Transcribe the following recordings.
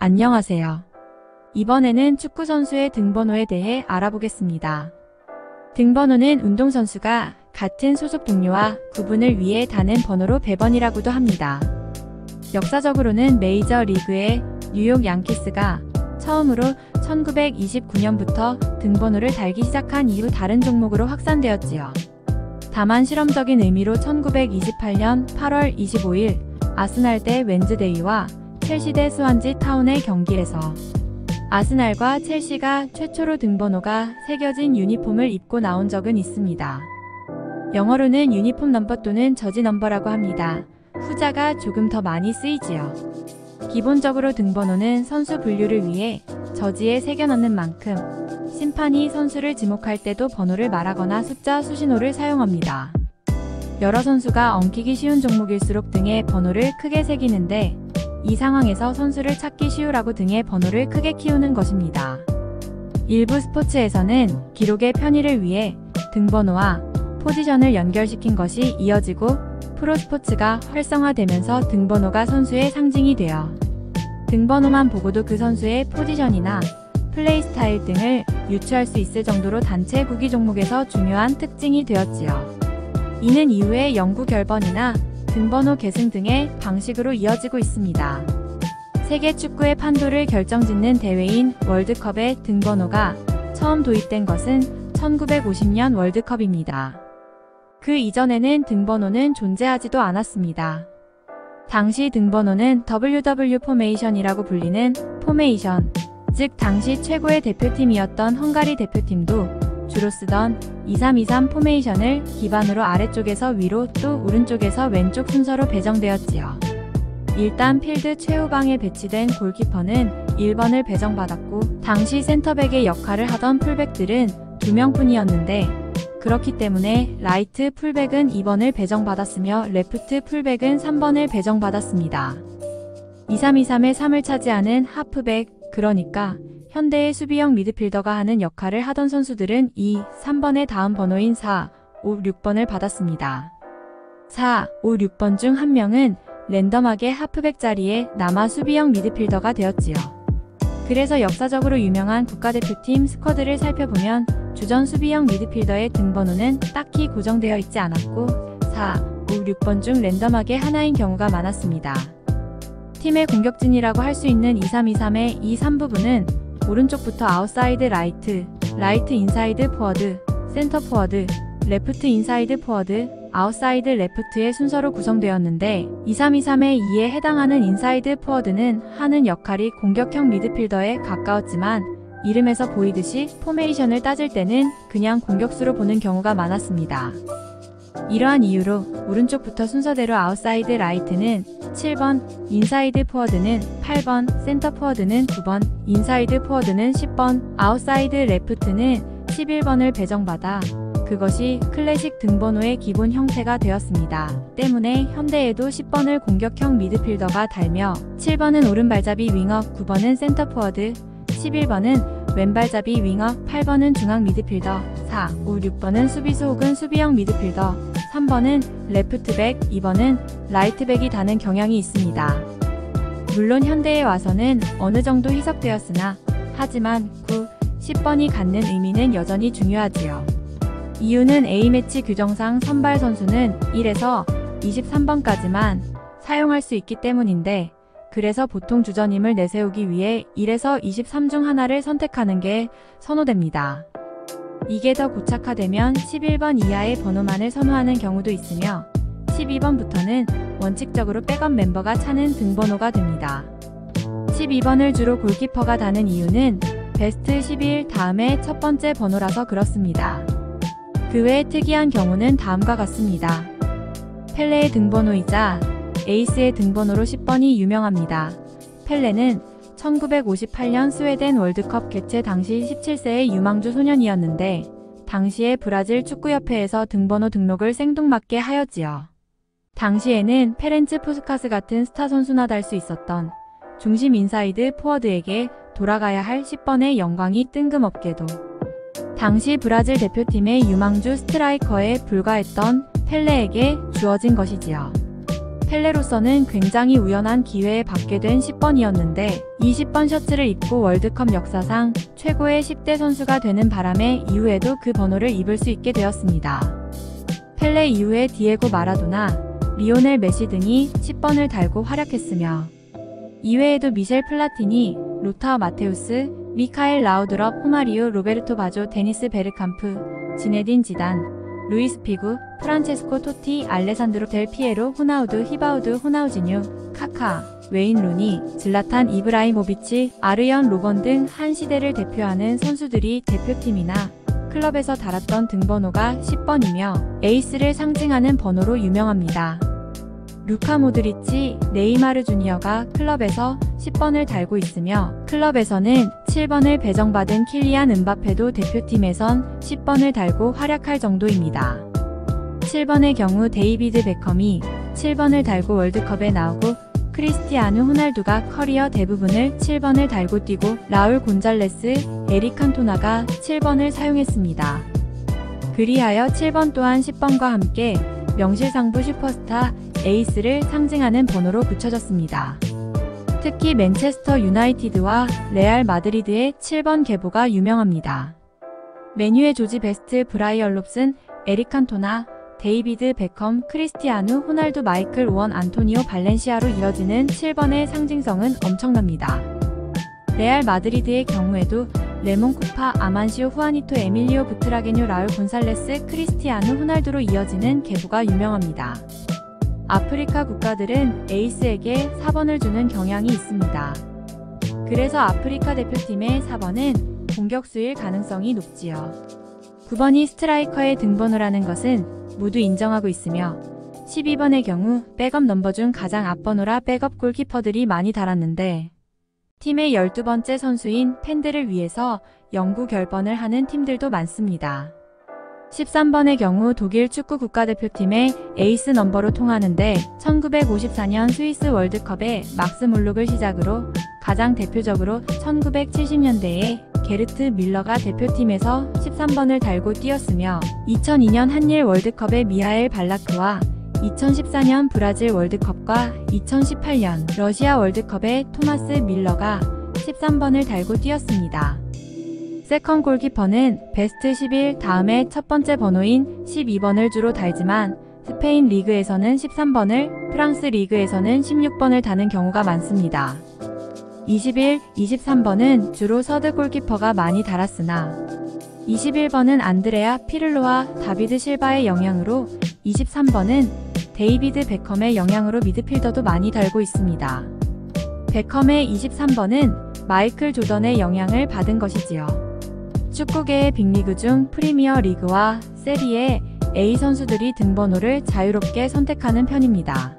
안녕하세요. 이번에는 축구선수의 등번호에 대해 알아보겠습니다. 등번호는 운동선수가 같은 소속 동료와 구분을 위해 다는 번호로 배번이라고도 합니다. 역사적으로는 메이저 리그의 뉴욕 양키스가 처음으로 1929년부터 등번호를 달기 시작한 이후 다른 종목으로 확산되었지요. 다만 실험적인 의미로 1928년 8월 25일 아스날 대 웬즈데이와 첼시 대 스완지 타운의 경기에서 아스날과 첼시가 최초로 등번호가 새겨진 유니폼을 입고 나온 적은 있습니다. 영어로는 유니폼 넘버 또는 저지 넘버라고 합니다. 후자가 조금 더 많이 쓰이지요. 기본적으로 등번호는 선수 분류를 위해 저지에 새겨넣는 만큼 심판이 선수를 지목할 때도 번호를 말하거나 숫자 수신호를 사용합니다. 여러 선수가 엉키기 쉬운 종목일수록 등에 번호를 크게 새기는데 이 상황에서 선수를 찾기 쉬우라고 등의 번호를 크게 키우는 것입니다. 일부 스포츠에서는 기록의 편의를 위해 등번호와 포지션을 연결시킨 것이 이어지고 프로스포츠가 활성화되면서 등번호가 선수의 상징이 되어 등번호만 보고도 그 선수의 포지션이나 플레이 스타일 등을 유추할 수 있을 정도로 단체 구기 종목에서 중요한 특징이 되었지요. 이는 이후에 영구 결번이나 등번호 계승 등의 방식으로 이어지고 있습니다. 세계 축구의 판도를 결정짓는 대회인 월드컵의 등번호가 처음 도입된 것은 1950년 월드컵입니다. 그 이전에는 등번호는 존재하지도 않았습니다. 당시 등번호는 WW 포메이션이라고 불리는 포메이션, 즉 당시 최고의 대표팀이었던 헝가리 대표팀도 주로 쓰던 2323 포메이션을 기반으로 아래쪽에서 위로 또 오른쪽에서 왼쪽 순서로 배정되었지요. 일단 필드 최후방에 배치된 골키퍼는 1번을 배정받았고 당시 센터백의 역할을 하던 풀백들은 2명뿐이었는데 그렇기 때문에 라이트 풀백은 2번을 배정받았으며 레프트 풀백은 3번을 배정받았습니다. 2323의 3을 차지하는 하프백, 그러니까 현대의 수비형 미드필더가 하는 역할을 하던 선수들은 2, 3번의 다음 번호인 4, 5, 6번을 받았습니다. 4, 5, 6번 중 한 명은 랜덤하게 하프백 자리에 남아 수비형 미드필더가 되었지요. 그래서 역사적으로 유명한 국가대표팀 스쿼드를 살펴보면 주전 수비형 미드필더의 등번호는 딱히 고정되어 있지 않았고 4, 5, 6번 중 랜덤하게 하나인 경우가 많았습니다. 팀의 공격진이라고 할 수 있는 2323의 이 3부분은 오른쪽부터 아웃사이드 라이트, 라이트 인사이드 포워드, 센터 포워드, 레프트 인사이드 포워드, 아웃사이드 레프트의 순서로 구성되었는데 2323의 2에 해당하는 인사이드 포워드는 하는 역할이 공격형 미드필더에 가까웠지만 이름에서 보이듯이 포메이션을 따질 때는 그냥 공격수로 보는 경우가 많았습니다. 이러한 이유로 오른쪽부터 순서대로 아웃사이드 라이트는 7번, 인사이드 포워드는 8번, 센터 포워드는 9번, 인사이드 포워드는 10번, 아웃사이드 레프트는 11번을 배정받아 그것이 클래식 등번호의 기본 형태가 되었습니다. 때문에 현대에도 10번을 공격형 미드필더가 달며 7번은 오른발잡이 윙어, 9번은 센터 포워드, 11번은 왼발잡이 윙어, 8번은 중앙 미드필더, 4, 5, 6번은 수비수 혹은 수비형 미드필더, 3번은 레프트백, 2번은 라이트백이 다는 경향이 있습니다. 물론 현대에 와서는 어느 정도 희석되었으나 하지만 9, 10번이 갖는 의미는 여전히 중요하지요. 이유는 A매치 규정상 선발 선수는 1에서 23번까지만 사용할 수 있기 때문인데 그래서 보통 주전임을 내세우기 위해 1에서 23 중 하나를 선택하는 게 선호됩니다. 이게 더 고착화되면 11번 이하의 번호만을 선호하는 경우도 있으며 12번부터는 원칙적으로 백업 멤버가 차는 등번호가 됩니다. 12번을 주로 골키퍼가 다는 이유는 베스트 11 다음에 첫 번째 번호라서 그렇습니다. 그 외에 특이한 경우는 다음과 같습니다. 펠레의 등번호이자 에이스의 등번호로 10번이 유명합니다. 펠레는 1958년 스웨덴 월드컵 개최 당시 17세의 유망주 소년이었는데 당시에 브라질 축구협회에서 등번호 등록을 생뚱맞게 하였지요. 당시에는 페렌츠 푸스카스 같은 스타 선수나 달 수 있었던 중심 인사이드 포워드에게 돌아가야 할 10번의 영광이 뜬금없게도 당시 브라질 대표팀의 유망주 스트라이커에 불과했던 펠레에게 주어진 것이지요. 펠레로서는 굉장히 우연한 기회에 받게 된 10번이었는데 이 20번 셔츠를 입고 월드컵 역사상 최고의 10대 선수가 되는 바람에 이후에도 그 번호를 입을 수 있게 되었습니다. 펠레 이후에 디에고 마라도나, 리오넬 메시 등이 10번을 달고 활약했으며 이외에도 미셸 플라티니, 로타어 마테우스, 미카엘 라우드럽, 호마리우, 로베르토 바조, 데니스 베르캄프, 지네딘 지단, 루이스 피구, 프란체스코 토티, 알레산드로 델 피에로, 호나우두, 히바우드, 호나우지뉴, 카카, 웨인 루니, 질라탄 이브라이모비치, 아르연 로번 등 한 시대를 대표하는 선수들이 대표팀이나 클럽에서 달았던 등번호가 10번이며 에이스를 상징하는 번호로 유명합니다. 루카 모드리치, 네이마르 주니어가 클럽에서 10번을 달고 있으며 클럽에서는 7번을 배정받은 킬리안 은바페도 대표팀에선 10번을 달고 활약할 정도입니다. 7번의 경우 데이비드 베컴이 7번을 달고 월드컵에 나오고 크리스티아누 호날두가 커리어 대부분을 7번을 달고 뛰고 라울 곤잘레스, 에릭 칸토나가 7번을 사용했습니다. 그리하여 7번 또한 10번과 함께 명실상부 슈퍼스타, 에이스를 상징하는 번호로 붙여졌습니다. 특히 맨체스터 유나이티드와 레알 마드리드의 7번 계보가 유명합니다. 맨유의 조지 베스트, 브라이언 롭슨, 에릭 칸토나, 데이비드 베컴, 크리스티아누, 호날두, 마이클 오원, 안토니오 발렌시아로 이어지는 7번의 상징성은 엄청납니다. 레알 마드리드의 경우에도 레몬 쿠파, 아만시오, 후아니토, 에밀리오 부트라게뇨, 라울 곤살레스, 크리스티아누, 호날두로 이어지는 계보가 유명합니다. 아프리카 국가들은 에이스에게 4번을 주는 경향이 있습니다. 그래서 아프리카 대표팀의 4번은 공격수일 가능성이 높지요. 9번이 스트라이커의 등번호라는 것은 모두 인정하고 있으며 12번의 경우 백업 넘버 중 가장 앞번호라 백업 골키퍼들이 많이 달았는데 팀의 12번째 선수인 팬들을 위해서 영구 결번을 하는 팀들도 많습니다. 13번의 경우 독일 축구 국가대표팀의 에이스 넘버로 통하는데 1954년 스위스 월드컵에 막스 몰록을 시작으로 가장 대표적으로 1970년대에 게르트 밀러가 대표팀에서 13번을 달고 뛰었으며 2002년 한일 월드컵의 미하엘 발라크와 2014년 브라질 월드컵과 2018년 러시아 월드컵의 토마스 밀러가 13번을 달고 뛰었습니다. 세컨 골키퍼는 베스트 11 다음에 첫 번째 번호인 12번을 주로 달지만 스페인 리그에서는 13번을, 프랑스 리그에서는 16번을 다는 경우가 많습니다. 21, 23번은 주로 서드 골키퍼가 많이 달았으나 21번은 안드레아 피를로와 다비드 실바의 영향으로 23번은 데이비드 베컴의 영향으로 미드필더도 많이 달고 있습니다. 베컴의 23번은 마이클 조던의 영향을 받은 것이지요. 축구계의 빅리그 중 프리미어 리그와 세리에 A 선수들이 등번호를 자유롭게 선택하는 편입니다.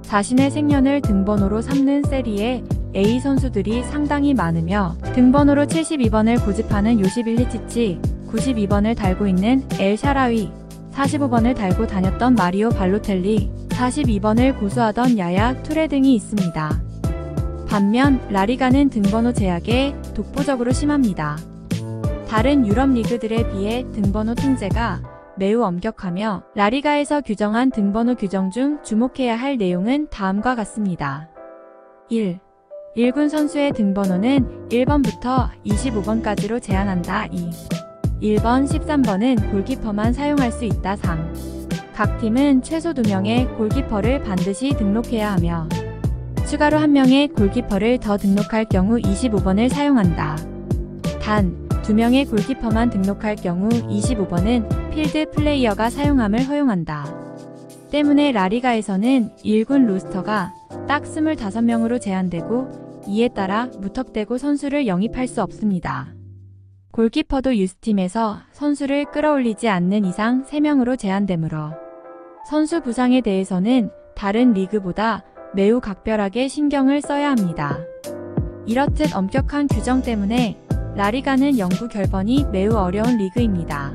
자신의 생년을 등번호로 삼는 세리에 A 선수들이 상당히 많으며 등번호로 72번을 고집하는 요십 일리치치, 92번을 달고 있는 엘 샤라위, 45번을 달고 다녔던 마리오 발로텔리, 42번을 고수하던 야야 투레 등이 있습니다. 반면 라리가는 등번호 제약에 독보적으로 심합니다. 다른 유럽 리그들에 비해 등번호 통제가 매우 엄격하며 라리가에서 규정한 등번호 규정 중 주목해야 할 내용은 다음과 같습니다. 1. 1군 선수의 등번호는 1번부터 25번까지로 제한한다. 2. 1번, 13번은 골키퍼만 사용할 수 있다. 3. 각 팀은 최소 2명의 골키퍼를 반드시 등록해야 하며 추가로 1명의 골키퍼를 더 등록할 경우 25번을 사용한다. 단, 2명의 골키퍼만 등록할 경우 25번은 필드 플레이어가 사용함을 허용한다. 때문에 라리가에서는 1군 로스터가 딱 25명으로 제한되고 이에 따라 무턱대고 선수를 영입할 수 없습니다. 골키퍼도 유스팀에서 선수를 끌어올리지 않는 이상 3명으로 제한되므로 선수 부상에 대해서는 다른 리그보다 매우 각별하게 신경을 써야 합니다. 이렇듯 엄격한 규정 때문에 라리가는 영구 결번이 매우 어려운 리그입니다.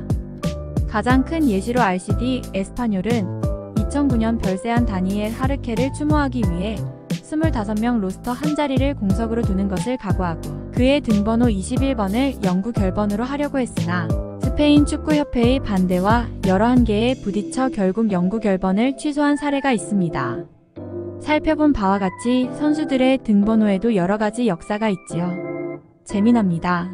가장 큰 예시로 RCD 에스파뇰은 2009년 별세한 다니엘 하르케를 추모하기 위해 25명 로스터 한 자리를 공석으로 두는 것을 각오하고 그의 등번호 21번을 영구 결번으로 하려고 했으나 스페인 축구협회의 반대와 여러 한계에 부딪혀 결국 영구 결번을 취소한 사례가 있습니다. 살펴본 바와 같이 선수들의 등번호에도 여러 가지 역사가 있지요. 재미납니다.